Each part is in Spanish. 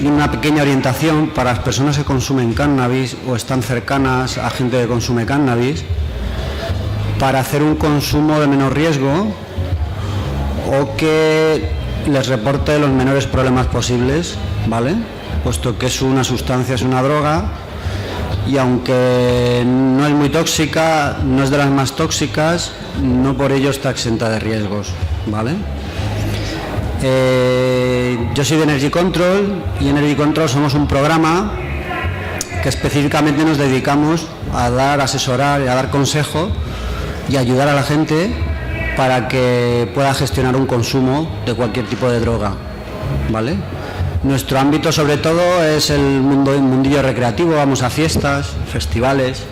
y una pequeña orientación para las personas que consumen cannabis o están cercanas a gente que consume cannabis, para hacer un consumo de menor riesgo o que les reporte los menores problemas posibles, ¿vale? Puesto que es una sustancia, es una droga, y aunque no es muy tóxica, no es de las más tóxicas, no por ello está exenta de riesgos, ¿vale? Yo soy de Energy Control, y Energy Control somos un programa que específicamente nos dedicamos a dar, asesorar y a dar consejo y ayudar a la gente para que pueda gestionar un consumo de cualquier tipo de droga, ¿vale? Nuestro ámbito sobre todo es el mundillo recreativo. Vamos a fiestas, festivales,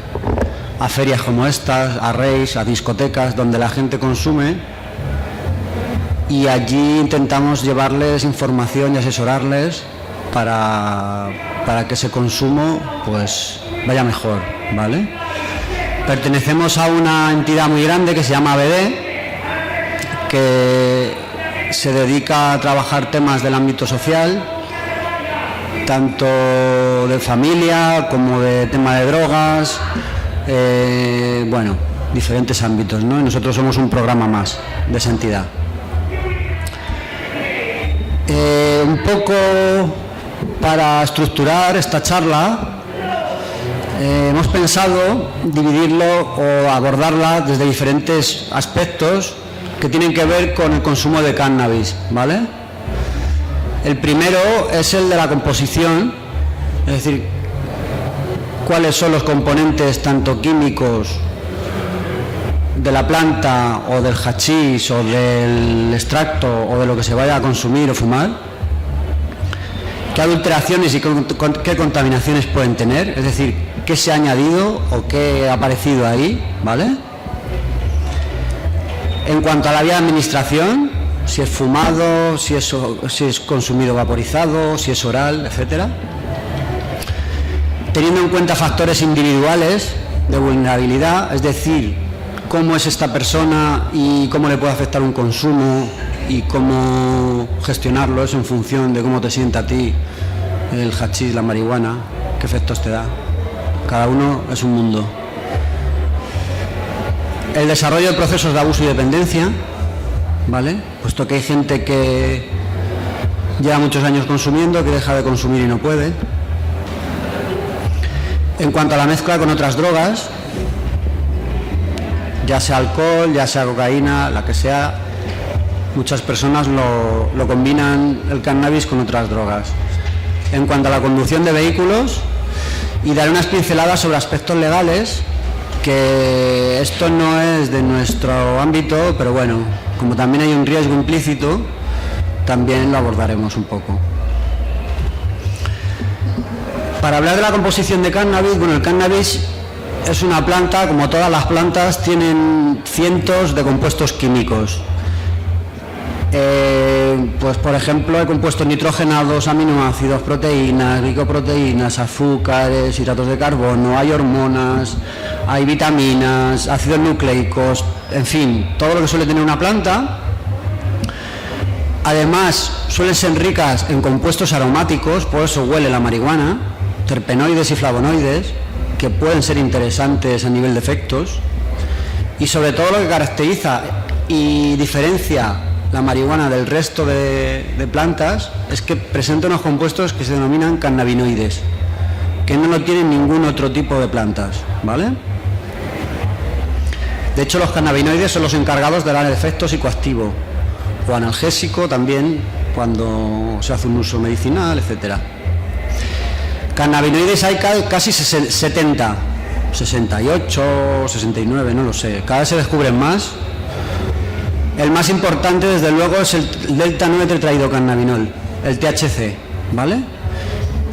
a ferias como estas, a raves, a discotecas donde la gente consume, y allí intentamos llevarles información y asesorarles para que ese consumo pues vaya mejor, ¿vale? Pertenecemos a una entidad muy grande que se llama ABD, que se dedica a trabajar temas del ámbito social, tanto de familia como de tema de drogas, bueno, diferentes ámbitos, ¿no? Y nosotros somos un programa más de esa entidad. Un poco para estructurar esta charla, hemos pensado dividirlo o abordarla desde diferentes aspectos que tienen que ver con el consumo de cannabis, ¿vale? El primero es el de la composición, es decir, cuáles son los componentes tanto químicos de la planta o del hachís o del extracto o de lo que se vaya a consumir o fumar, qué adulteraciones y qué contaminaciones pueden tener, es decir, qué se ha añadido o qué ha aparecido ahí, ¿vale? En cuanto a la vía de administración, si es fumado, si es consumido vaporizado, si es oral, etcétera. Teniendo en cuenta factores individuales de vulnerabilidad, es decir, cómo es esta persona y cómo le puede afectar un consumo y cómo gestionarlo, eso en función de cómo te sienta a ti el hachís, la marihuana, qué efectos te da. Cada uno es un mundo. El desarrollo de procesos de abuso y dependencia, ¿vale? Puesto que hay gente que lleva muchos años consumiendo, que deja de consumir y no puede. En cuanto a la mezcla con otras drogas, ya sea alcohol, ya sea cocaína, la que sea, muchas personas lo combinan el cannabis con otras drogas. En cuanto a la conducción de vehículos, y daré unas pinceladas sobre aspectos legales, que esto no es de nuestro ámbito, pero bueno, como también hay un riesgo implícito, también lo abordaremos un poco. Para hablar de la composición de cannabis, bueno, el cannabis es una planta, como todas las plantas, tienen cientos de compuestos químicos. Pues por ejemplo hay compuestos nitrogenados, aminoácidos, proteínas, glicoproteínas, azúcares, hidratos de carbono, hay hormonas, hay vitaminas, ácidos nucleicos, en fin, todo lo que suele tener una planta. Además suelen ser ricas en compuestos aromáticos, por eso huele la marihuana, terpenoides y flavonoides, que pueden ser interesantes a nivel de efectos. Y sobre todo lo que caracteriza y diferencia la marihuana del resto de plantas es que presenta unos compuestos que se denominan cannabinoides, que no lo tienen ningún otro tipo de plantas, ¿vale? De hecho, los cannabinoides son los encargados de dar el efecto psicoactivo o analgésico también cuando se hace un uso medicinal, etcétera. Cannabinoides hay casi 70, 68, 69, no lo sé, cada vez se descubren más. El más importante, desde luego, es el delta 9 tetrahidrocannabinol, el THC, ¿vale?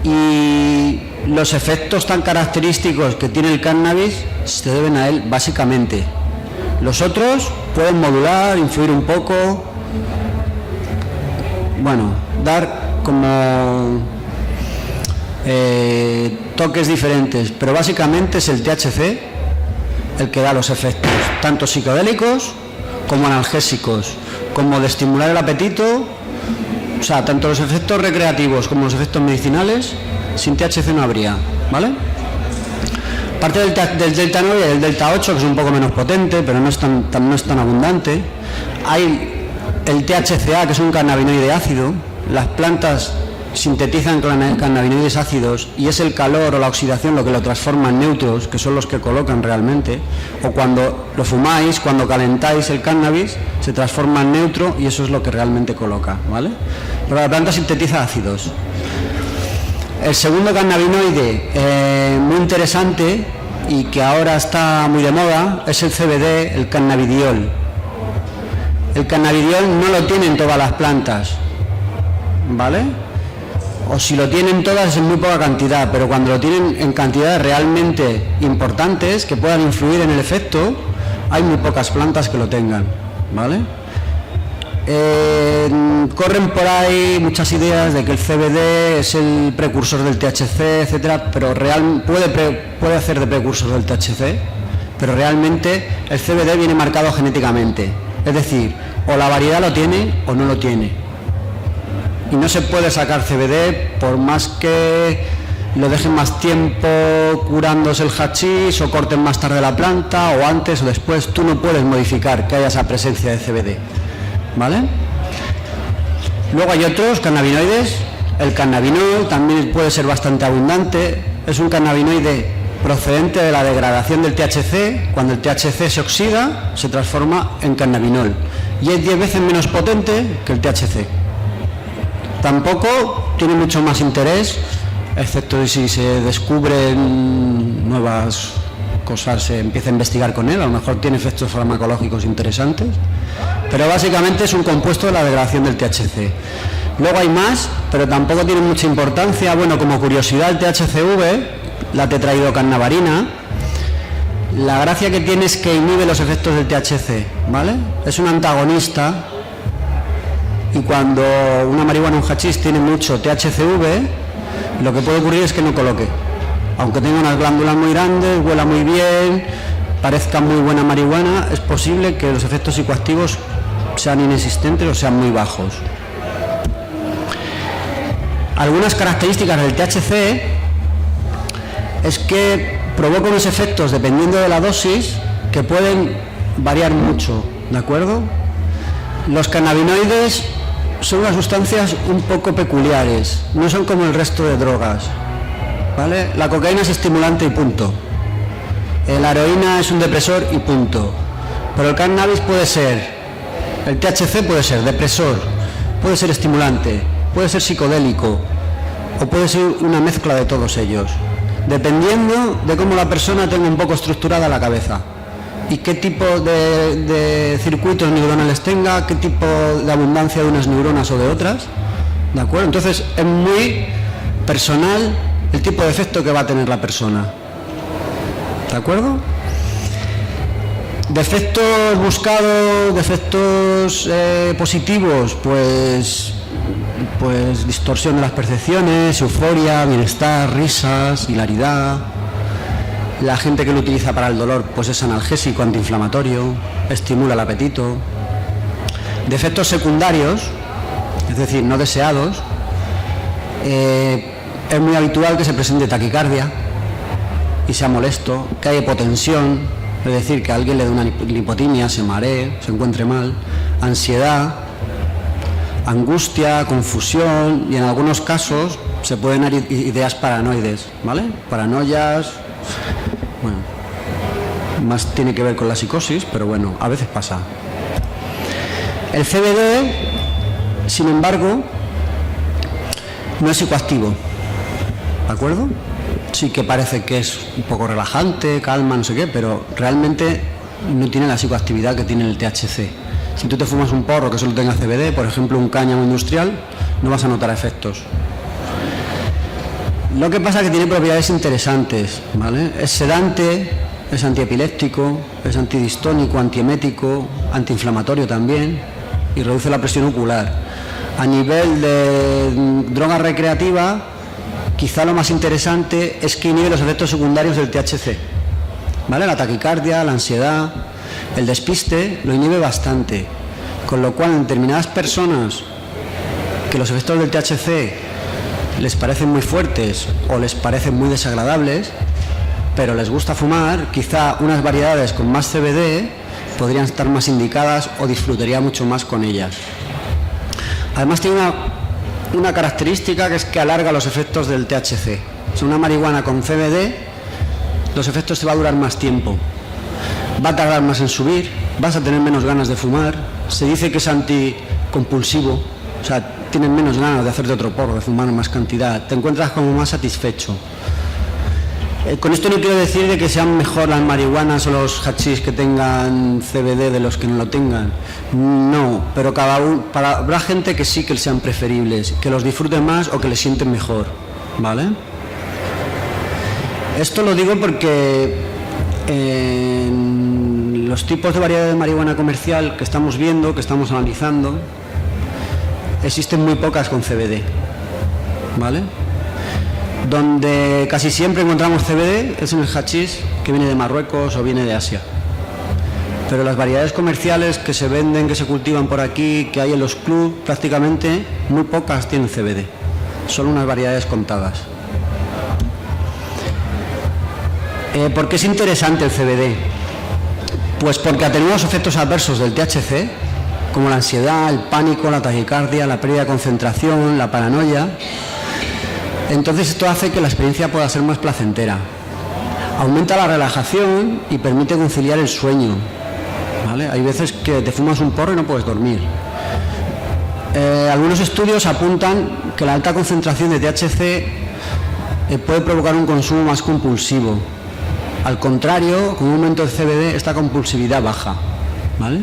Y los efectos tan característicos que tiene el cannabis se deben a él, básicamente. Los otros pueden modular, influir un poco, bueno, dar como toques diferentes, pero básicamente es el THC el que da los efectos, tanto psicodélicos como analgésicos, como de estimular el apetito, sea, tanto los efectos recreativos como los efectos medicinales, sin THC no habría, ¿vale? Aparte del delta 9 y del delta 8, que es un poco menos potente, pero no es tan abundante, hay el THCA, que es un cannabinoide ácido. Las plantas sintetizan cannabinoides ácidos y es el calor o la oxidación lo que lo transforma en neutros, que son los que colocan realmente, o cuando lo fumáis, cuando calentáis el cannabis, se transforma en neutro y eso es lo que realmente coloca, ¿vale? Pero la planta sintetiza ácidos. El segundo cannabinoide muy interesante y que ahora está muy de moda es el CBD, el cannabidiol. El cannabidiol no lo tienen todas las plantas, ¿vale? O si lo tienen todas es en muy poca cantidad, pero cuando lo tienen en cantidades realmente importantes que puedan influir en el efecto, hay muy pocas plantas que lo tengan, ¿vale? Corren por ahí muchas ideas de que el CBD es el precursor del THC, etcétera, pero puede hacer de precursor del THC, pero realmente el CBD viene marcado genéticamente, es decir, o la variedad lo tiene o no lo tiene. Y no se puede sacar CBD por más que lo dejen más tiempo curándose el hachís o corten más tarde la planta o antes o después. Tú no puedes modificar que haya esa presencia de CBD, ¿vale? Luego hay otros cannabinoides. El cannabinol también puede ser bastante abundante. Es un cannabinoide procedente de la degradación del THC. Cuando el THC se oxida, se transforma en cannabinol y es 10 veces menos potente que el THC. Tampoco tiene mucho más interés, excepto si se descubren nuevas cosas, se empieza a investigar con él, a lo mejor tiene efectos farmacológicos interesantes, pero básicamente es un compuesto de la degradación del THC. Luego hay más, pero tampoco tiene mucha importancia. Bueno, como curiosidad, el THCV, la tetrahidrocannabarina, la gracia que tiene es que inhibe los efectos del THC, ¿vale? Es un antagonista. Y cuando una marihuana o un hachís tiene mucho THCV, lo que puede ocurrir es que no coloque. Aunque tenga unas glándulas muy grandes, huela muy bien, parezca muy buena marihuana, es posible que los efectos psicoactivos sean inexistentes o sean muy bajos. Algunas características del THC es que provoca unos efectos, dependiendo de la dosis, que pueden variar mucho, ¿de acuerdo? Los cannabinoides son unas sustancias un poco peculiares, no son como el resto de drogas, ¿vale? La cocaína es estimulante y punto. La heroína es un depresor y punto. Pero el cannabis puede ser, el THC puede ser depresor, puede ser estimulante, puede ser psicodélico o puede ser una mezcla de todos ellos, dependiendo de cómo la persona tenga un poco estructurada la cabeza y qué tipo de circuitos neuronales tenga, qué tipo de abundancia de unas neuronas o de otras, ¿de acuerdo? Entonces es muy personal el tipo de efecto que va a tener la persona, ¿de acuerdo? Defectos buscados, defectos positivos, pues distorsión de las percepciones, euforia, bienestar, risas, hilaridad. La gente que lo utiliza para el dolor, pues es analgésico, antiinflamatorio, estimula el apetito. Defectos secundarios, es decir, no deseados, es muy habitual que se presente taquicardia y sea molesto, que haya hipotensión, es decir, que a alguien le dé una hipotimia, se maree, se encuentre mal, ansiedad, angustia, confusión y en algunos casos se pueden dar ideas paranoides, ¿vale? Paranoias. Bueno, más tiene que ver con la psicosis, pero bueno, a veces pasa. El CBD, sin embargo, no es psicoactivo, ¿de acuerdo? Sí que parece que es un poco relajante, calma, no sé qué, pero realmente no tiene la psicoactividad que tiene el THC. Si tú te fumas un porro que solo tenga CBD, por ejemplo un cáñamo industrial, no vas a notar efectos. Lo que pasa es que tiene propiedades interesantes, ¿vale? Es sedante, es antiepiléptico, es antidistónico, antiemético, antiinflamatorio también y reduce la presión ocular. A nivel de droga recreativa, quizá lo más interesante es que inhibe los efectos secundarios del THC, ¿vale? La taquicardia, la ansiedad, el despiste lo inhibe bastante, con lo cual en determinadas personas que los efectos del THC les parecen muy fuertes o les parecen muy desagradables, pero les gusta fumar, quizá unas variedades con más CBD podrían estar más indicadas o disfrutaría mucho más con ellas. Además tiene una característica, que es que alarga los efectos del THC. Si una marihuana con CBD, los efectos te va a durar más tiempo, va a tardar más en subir, vas a tener menos ganas de fumar. Se dice que es anticompulsivo, o sea, tienes menos ganas de hacerte otro porro, de fumar más cantidad, te encuentras como más satisfecho. Con esto no quiero decir de que sean mejor las marihuanas o los hachís que tengan CBD de los que no lo tengan. No, pero habrá gente que sí que sean preferibles, que los disfruten más o que les sienten mejor, ¿vale? Esto lo digo porque en los tipos de variedades de marihuana comercial que estamos viendo, que estamos analizando, existen muy pocas con CBD, ¿vale? Donde casi siempre encontramos CBD es en el hachís que viene de Marruecos o viene de Asia. Pero las variedades comerciales que se venden, que se cultivan por aquí, que hay en los clubs, prácticamente muy pocas tienen CBD. Son unas variedades contadas. ¿Por qué es interesante el CBD? Pues porque atenúa los efectos adversos del THC, como la ansiedad, el pánico, la taquicardia, la pérdida de concentración, la paranoia. Entonces esto hace que la experiencia pueda ser más placentera. Aumenta la relajación y permite conciliar el sueño, ¿vale? Hay veces que te fumas un porro y no puedes dormir. Algunos estudios apuntan que la alta concentración de THC puede provocar un consumo más compulsivo. Al contrario, con un aumento de CBD, esta compulsividad baja, ¿vale?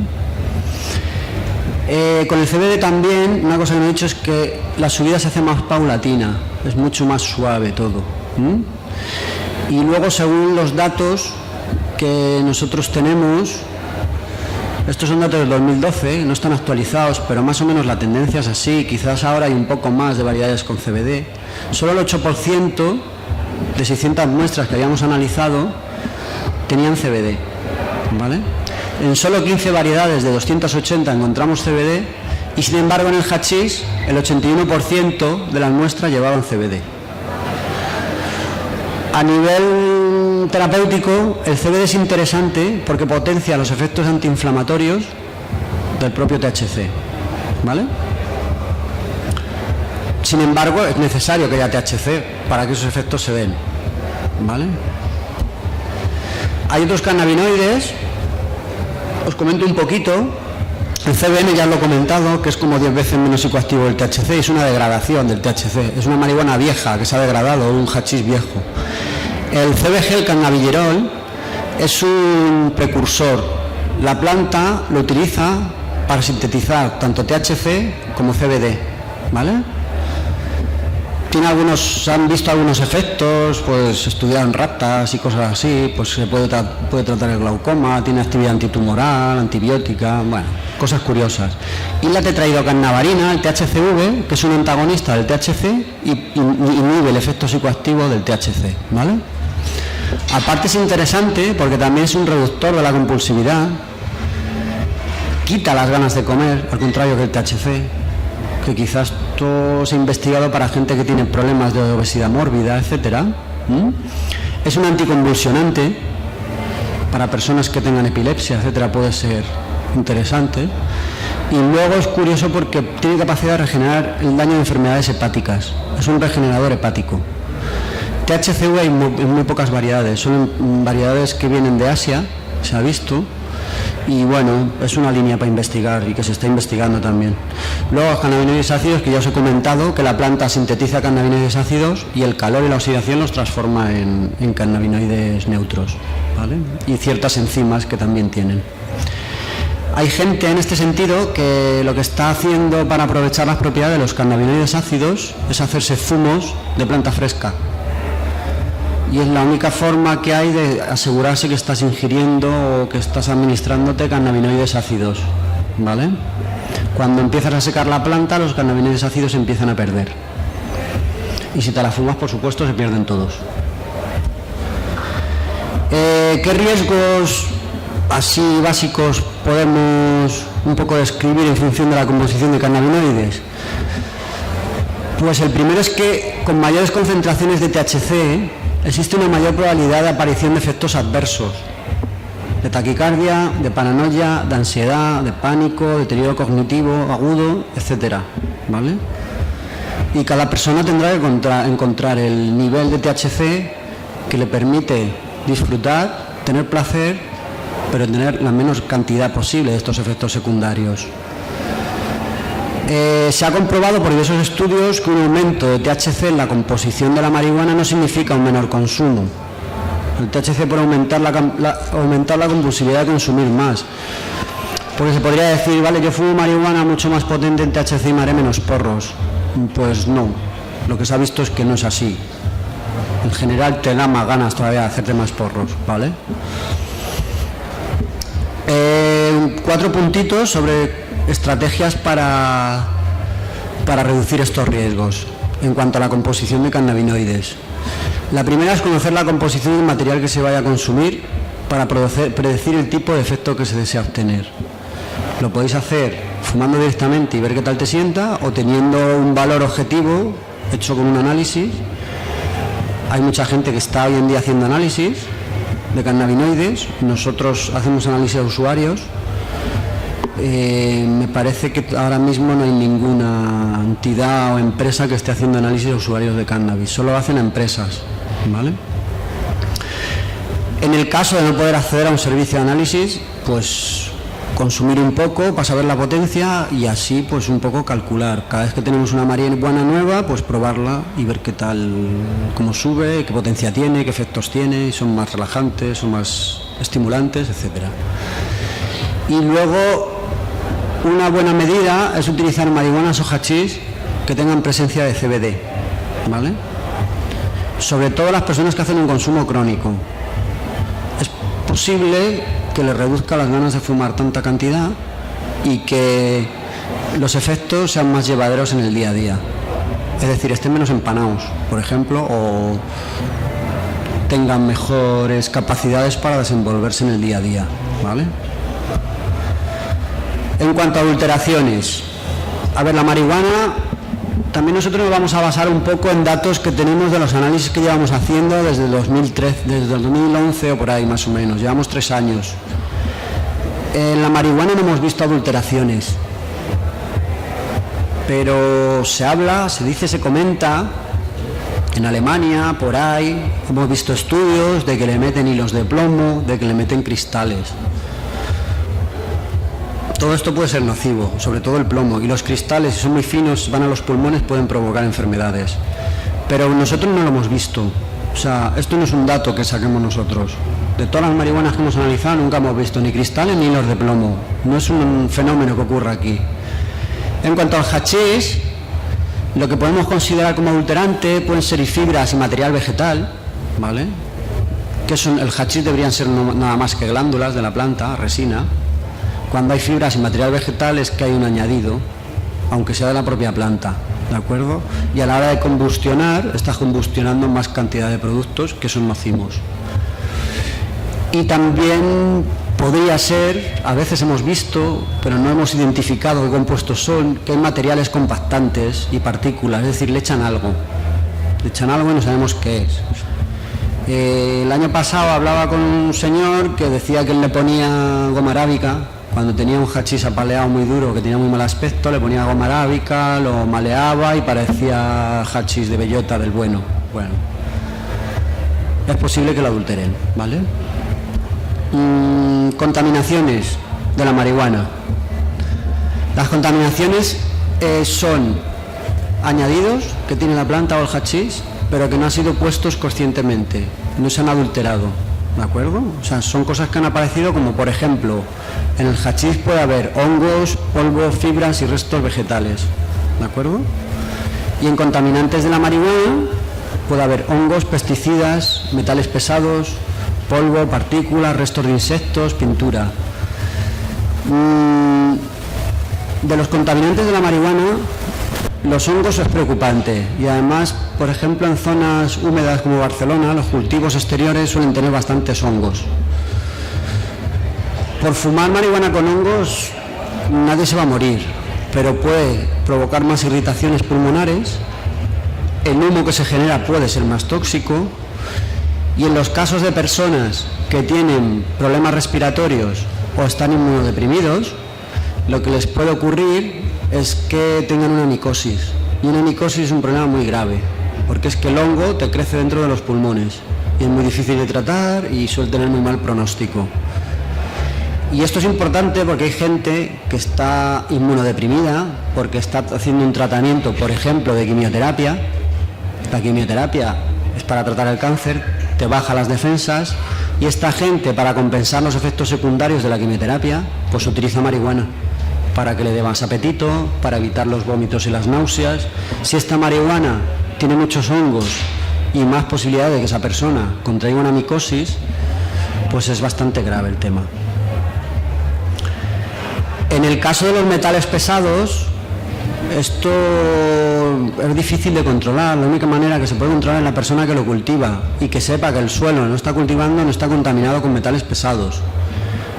Con el CBD también, una cosa que no he dicho es que la subida se hace más paulatina, es mucho más suave todo. Y luego, según los datos que nosotros tenemos, estos son datos del 2012, no están actualizados, pero más o menos la tendencia es así, quizás ahora hay un poco más de variedades con CBD. Solo el 8% de 600 muestras que habíamos analizado tenían CBD, ¿vale? En solo 15 variedades de 280 encontramos CBD y, sin embargo, en el hachís el 81% de las muestras llevaban CBD. A nivel terapéutico, el CBD es interesante porque potencia los efectos antiinflamatorios del propio THC, ¿vale? Sin embargo, es necesario que haya THC para que esos efectos se den, ¿vale? Hay otros cannabinoides. Os comento un poquito. El CBN ya lo he comentado, que es como 10 veces menos psicoactivo del THC, es una degradación del THC, es una marihuana vieja que se ha degradado, un hachís viejo. El CBG, el cannabigerol, es un precursor. La planta lo utiliza para sintetizar tanto THC como CBD, ¿vale? Se han visto algunos efectos, pues estudiaron ratas y cosas así, pues se puede tratar el glaucoma, tiene actividad antitumoral, antibiótica, bueno, cosas curiosas. Y la tetrahidrocannabarina, el THCV, que es un antagonista del THC y inhibe el efecto psicoactivo del THC, ¿vale? Aparte es interesante porque también es un reductor de la compulsividad, quita las ganas de comer, al contrario que el THC, que quizás esto se ha investigado para gente que tiene problemas de obesidad mórbida, etcétera. Es un anticonvulsionante para personas que tengan epilepsia, etcétera, puede ser interesante. Y luego es curioso porque tiene capacidad de regenerar el daño de enfermedades hepáticas, es un regenerador hepático. THCV hay en muy pocas variedades, son variedades que vienen de Asia, se ha visto. Y bueno, es una línea para investigar y que se está investigando también. Luego los cannabinoides ácidos, que ya os he comentado, que la planta sintetiza cannabinoides ácidos y el calor y la oxidación los transforma en cannabinoides neutros, ¿vale? Y ciertas enzimas que también tienen. Hay gente en este sentido que lo que está haciendo para aprovechar las propiedades de los cannabinoides ácidos es hacerse zumos de planta fresca. Y es la única forma que hay de asegurarse que estás ingiriendo o que estás administrándote cannabinoides ácidos, ¿vale? Cuando empiezas a secar la planta, los cannabinoides ácidos se empiezan a perder. Y si te la fumas, por supuesto, se pierden todos. ¿Qué riesgos así básicos podemos un poco describir en función de la composición de cannabinoides? Pues el primero es que con mayores concentraciones de THC existe una mayor probabilidad de aparición de efectos adversos, de taquicardia, de paranoia, de ansiedad, de pánico, deterioro cognitivo agudo, etcétera, ¿vale? Y cada persona tendrá que encontrar el nivel de THC que le permite disfrutar, tener placer, pero tener la menor cantidad posible de estos efectos secundarios. Se ha comprobado por diversos estudios que un aumento de THC en la composición de la marihuana no significa un menor consumo. El THC puede aumentar la compulsividad de consumir más. Porque se podría decir, vale, yo fumo marihuana mucho más potente en THC y me haré menos porros. Pues no, lo que se ha visto es que no es así. En general te da más ganas todavía de hacerte más porros, ¿vale? 4 puntitos sobre estrategias para reducir estos riesgos en cuanto a la composición de cannabinoides. La primera es conocer la composición del material que se vaya a consumir para predecir el tipo de efecto que se desea obtener. Lo podéis hacer fumando directamente y ver qué tal te sienta, o teniendo un valor objetivo hecho con un análisis. Hay mucha gente que está hoy en día haciendo análisis de cannabinoides. Nosotros hacemos análisis a usuarios. Me parece que ahora mismo no hay ninguna entidad o empresa que esté haciendo análisis de usuarios de cannabis, solo lo hacen empresas, ¿vale? En el caso de no poder acceder a un servicio de análisis, pues consumir un poco para saber la potencia y así pues un poco calcular. Cada vez que tenemos una marihuana nueva, pues probarla y ver qué tal, cómo sube, qué potencia tiene, qué efectos tiene, son más relajantes, son más estimulantes, etcétera. Y luego una buena medida es utilizar marihuanas o hachís que tengan presencia de CBD, ¿vale? Sobre todo las personas que hacen un consumo crónico. Es posible que les reduzca las ganas de fumar tanta cantidad y que los efectos sean más llevaderos en el día a día. Es decir, estén menos empanados, por ejemplo, o tengan mejores capacidades para desenvolverse en el día a día, ¿vale? En cuanto a adulteraciones, a ver, la marihuana, también nosotros nos vamos a basar un poco en datos que tenemos de los análisis que llevamos haciendo desde 2013, desde el 2011 o por ahí más o menos, llevamos 3 años. En la marihuana no hemos visto adulteraciones, pero se habla, se dice, se comenta, en Alemania, por ahí, hemos visto estudios de que le meten hilos de plomo, de que le meten cristales. Todo esto puede ser nocivo, sobre todo el plomo, y los cristales, si son muy finos, van a los pulmones, pueden provocar enfermedades. Pero nosotros no lo hemos visto. O sea, esto no es un dato que saquemos nosotros. De todas las marihuanas que hemos analizado, nunca hemos visto ni cristales ni hilos de plomo. No es un fenómeno que ocurra aquí. En cuanto al hachís, lo que podemos considerar como adulterante pueden ser fibras y material vegetal, ¿vale? Que son, el hachís deberían ser nada más que glándulas de la planta, resina. Cuando hay fibras y material vegetal es que hay un añadido, aunque sea de la propia planta, ¿de acuerdo? Y a la hora de combustionar, estás combustionando más cantidad de productos que son nocivos. Y también podría ser, a veces hemos visto, pero no hemos identificado qué compuestos son, que hay materiales compactantes y partículas, es decir, le echan algo y no sabemos qué es. El año pasado hablaba con un señor que decía que él le ponía goma arábica. Cuando tenía un hachís apaleado muy duro, que tenía muy mal aspecto, le ponía goma arábica, lo maleaba y parecía hachís de bellota del bueno. Bueno, es posible que lo adulteren, ¿vale? Contaminaciones de la marihuana. Las contaminaciones son añadidos que tiene la planta o el hachís, pero que no han sido puestos conscientemente, no se han adulterado, ¿de acuerdo? O sea, son cosas que han aparecido, como por ejemplo, en el hachís puede haber hongos, polvo, fibras y restos vegetales, ¿de acuerdo? Y en contaminantes de la marihuana puede haber hongos, pesticidas, metales pesados, polvo, partículas, restos de insectos, pintura. De los contaminantes de la marihuana, los hongos es preocupante y además, por ejemplo, en zonas húmedas como Barcelona, los cultivos exteriores suelen tener bastantes hongos. Por fumar marihuana con hongos nadie se va a morir, pero puede provocar más irritaciones pulmonares el humo que se genera puede ser más tóxico, y en los casos de personas que tienen problemas respiratorios o están inmunodeprimidos, lo que les puede ocurrir es que tengan una micosis, y una micosis es un problema muy grave, porque es que el hongo te crece dentro de los pulmones y es muy difícil de tratar y suele tener muy mal pronóstico. Y esto es importante porque hay gente que está inmunodeprimida porque está haciendo un tratamiento, por ejemplo, de quimioterapia. La quimioterapia es para tratar el cáncer, te baja las defensas, y esta gente, para compensar los efectos secundarios de la quimioterapia, pues utiliza marihuana para que le dé más apetito, para evitar los vómitos y las náuseas. Si esta marihuana tiene muchos hongos y más posibilidades de que esa persona contraiga una micosis, pues es bastante grave el tema. En el caso de los metales pesados, esto es difícil de controlar. La única manera que se puede controlar es la persona que lo cultiva y que sepa que el suelo no está cultivando, no está contaminado con metales pesados.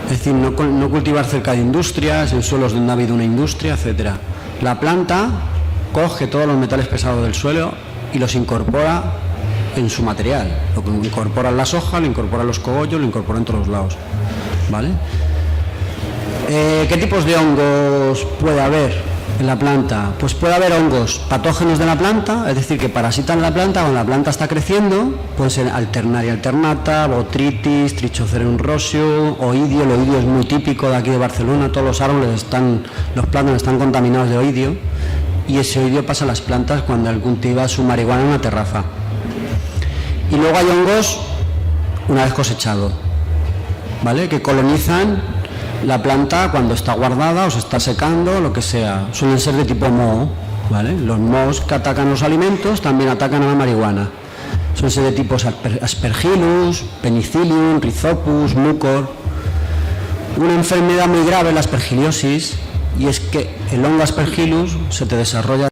Es decir, no cultivar cerca de industrias, en suelos donde ha habido una industria, etc. La planta coge todos los metales pesados del suelo y los incorpora en su material. Lo incorpora en las hojas, lo incorpora en los cogollos, lo incorpora en todos los lados. ¿Vale? ¿Qué tipos de hongos puede haber en la planta? Pues puede haber hongos patógenos de la planta, es decir, que parasitan la planta cuando la planta está creciendo. Pueden ser Alternaria alternata, Botrytis, Trichocereum roseo, oidio. El oidio es muy típico de aquí de Barcelona, todos los árboles los plátanos están contaminados de oidio, y ese oidio pasa a las plantas cuando él cultiva su marihuana en una terraza. Y luego hay hongos una vez cosechado, ¿vale?, que colonizan la planta cuando está guardada o se está secando, lo que sea. Suelen ser de tipo moho, ¿vale? Los mohos que atacan los alimentos también atacan a la marihuana. Suelen ser de tipos Aspergillus, Penicillium, Rhizopus, Mucor. Una enfermedad muy grave es la aspergillosis, y es que el hongo Aspergillus se te desarrolla